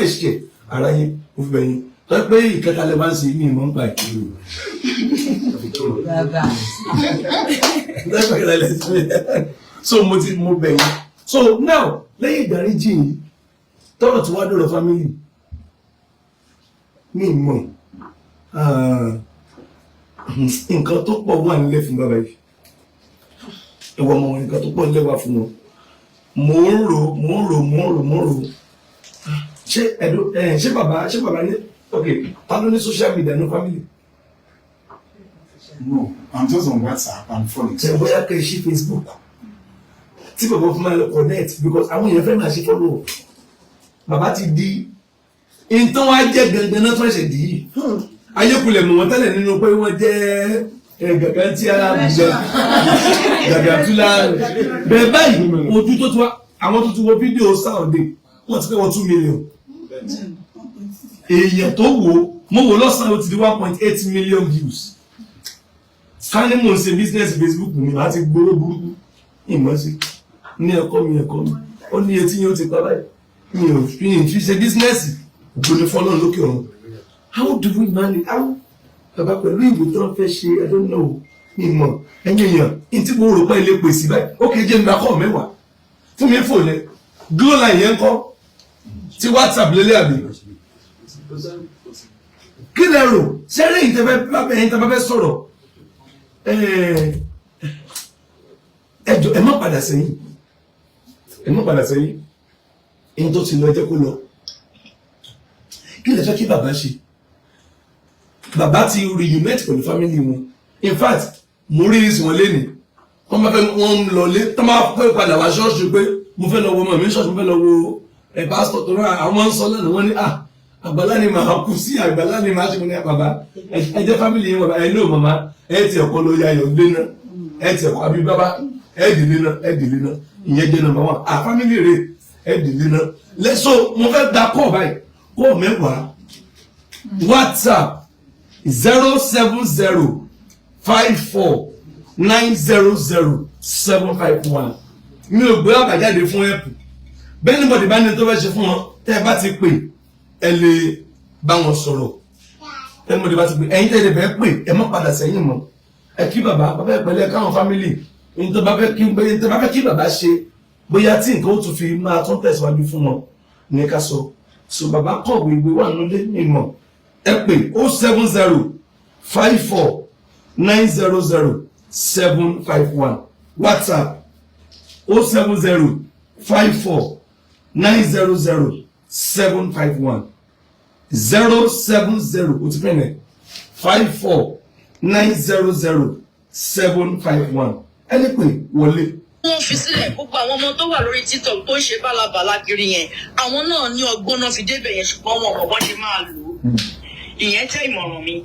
ẹ̀ṣẹ̀ aráyé mo fi bẹ̀yìn. Tọ́ pé ìkẹta lè máa ń ṣe ní ìmọ̀ ń pa ìkiri. So mo bẹ̀yìn. So now lẹ́yìn ìdáríjì yìí tọ́rọ̀ tí wàá dọ̀rọ̀ family ní ìmọ̀ nǹkan tó pọ̀ wà nílé fún bàbá yìí. Ìwọ ọmọ nǹkan tó pọ̀ nílé wà fún wọn. Mo ń rò. Ṣé bàbá ní okay, ta ló ní social media ní family? No, I'm just on WhatsApp and phone. Ṣé bóyá kẹ́ ẹ ṣí Facebook? Tí bàbá fún máa lọ connect because àwọn èèyàn fẹ́ máa ṣe follow. Bàbá ti di ìtàn wa jẹ́ gangan náà tó ṣe dì í. Ayékulẹ̀ mọ̀ wọ́n tẹ́lẹ̀ nínú pé wọ́n jẹ́ gàgà tí a gbẹ gàgà tula bẹ́ẹ̀ báyìí ojú tó ti wá àwọn tó ti wo fídíò Saturday wọ́n ti pé wọ́n 2 million. Èèyàn tó mo wò lọ́sàn-án ó ti di 1.8 million views. Ká ní mò ń ṣe business Facebook mi láti gbowó burúkú ìmọ̀ sí ní ẹ̀kọ́ mi ó ní etí yẹn ó ti pa báyìí mi ò fi ṣe business ògbóni fọlọ́run lókè ọ̀run. How do we manage? How bàbá pẹ̀lú ìwé tó ń fẹ́ ṣe I don't know ìmọ̀ ẹ̀yìn èèyàn ní tí mo rò pé ilé pèsè báyìí ó kéje nígbà kọ́ mẹ́wàá fún mi fò lẹ glow line yẹn kọ́ tí WhatsApp lélẹ̀ àbí. Kí lẹ rò ṣẹ́rẹ́ yìí tẹ́ bá fẹ́ sọ̀rọ̀ ẹjọ́ ẹ má padà sẹ́yìn èyí tó ti lọ ẹjẹ́ kó lọ. Kí lẹ fẹ́ kí bàbá ṣe? Bàbá ti reunite pẹ̀lú family wọn. In fact mo rí ìsìn wọn lénìí wọ́n máa fẹ́ wọ́n lọ lé tó máa fẹ́ padà wá ṣọ́ọ̀ṣì pé mo fẹ́ lọ wo mọ̀ mí ṣọ́ọ̀ṣì mo fẹ́ lọ wo pásítọ̀ tó rà àwọn sọ lẹ́nu wọ́n ní Àgbàlá ni màá kú sí Àgbàlá ni màá ṣe mo ní bàbá ẹ jẹ́ family yẹn bàbá ẹ ní ò màmá ẹ ti ẹ̀kọ́ ló ya ayọ̀ lé náà ẹ ti ẹ̀kọ́ àbí bàbá ẹ dìlé náà ìyẹn jẹ́ number 1 family rẹ̀ ẹ dìlé náà lẹ́sọ̀ mo fẹ́ gba kọ́ báyìí kọ́ mẹ́wàá WhatsApp 07054900751 mi ò gbé àbájáde fún ẹ̀pù bẹ́ẹ̀ ni bọ̀dì bá ní tó fẹ́ ṣe fún wọn tẹ́ ẹ bá ti pè ẹ lè bá wọn sọ̀rọ̀ tẹ́ ẹ bọ̀dì bá ti pè ẹ̀yin tẹ́ ẹ fẹ́ pè ẹ má padà sẹ́yìn mọ́ ẹ kí bàbá ẹ pẹ̀lẹ́ káwọn fámìlì ní tó bá fẹ́ kí bàbá ṣe bóyá tí nǹkan ó tún fi máa tún tẹ̀síwájú fún wọn ní ká sọ so bàbá kọ̀wé ìwé wà nílé mímọ́ ẹ pè 07054900751 WhatsApp 07054900751 070 ó ti pín ní 54900751 ẹni pè wọlé. wọ́n fi sílẹ̀ gbogbo àwọn ọmọ tó wà lórí TikTok tó ń ṣe bálabàla kiri yẹn àwọn náà ní ọgbọ́n náà fi débẹ̀ yẹn ṣùgbọ́n wọn ò bọ́ ṣe máa lò ó ìyẹn jẹ́ ìmọ̀ràn mi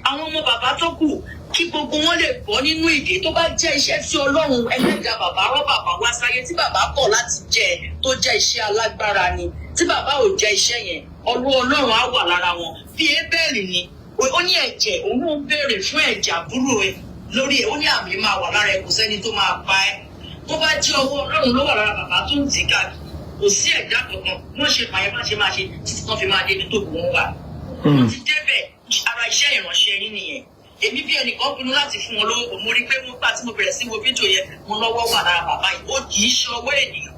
àwọn ọmọ bàbá tó kù kí gbogbo wọn lè bọ́ nínú ìdè tó bá jẹ́ iṣẹ́ tí Ọlọ́run ẹlẹ́dàá bàbá rọ́ bàbá wá sáyé tí bàbá kọ̀ láti jẹ tó jẹ́ iṣẹ́ alágbára ni tí bàbá ò jẹ́ iṣẹ́ yẹn Ọlọ́run á wà lára wọn bí Ébẹ́lì ni ó ní ẹ̀jẹ̀ òun ń béèrè fún ẹ̀jẹ̀ àbúrò ẹ̀ lórí ẹ̀ ó ní àmì máa wà lára ẹ̀ kò sẹ́ni tó máa pa ẹ́ tó bá jẹ́ ọwọ́ Ọlọ́run ló wà lára bàbá tó ń tì káàkiri kò sí ẹ̀dá kankan wọ́n ṣe pààyàn má ṣe máa ṣe títí tán fi máa débi tó kù wọ́n wà. wọ́n ti débẹ̀ ara iṣẹ́ ìránṣẹ́ yín nìyẹn èmi bí ẹnìkan pinnu láti fún wọn lówó mo rí pé mo gbà tí mo bẹ̀rẹ̀ sí wo fídíò yẹn mo lọ́wọ́ wà lára bàbá yìí ó kì í ṣe ọwọ́ ènìyàn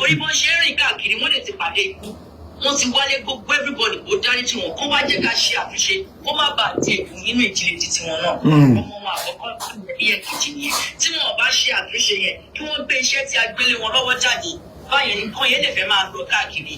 orí bọ́n ṣe ń rìn káàkiri wọ́n lè ti pàdé ikú wọ́n ti wálé gbogbo everybody kó dárí tí wọn kó wá jẹ́ ká ṣe àtúnṣe kó má bàa di èkó nínú ìdílé títí wọn náà ọmọ wọn àkọ́kọ́ ìyẹn kejì nìyẹn tí wọn bá ṣe àtúnṣe yẹn kí wọ́n gbé iṣẹ́ tí a gbélé wọn lọ́wọ́ jáde báyẹn nǹkan yẹn lè fẹ́ máa lọ káàkiri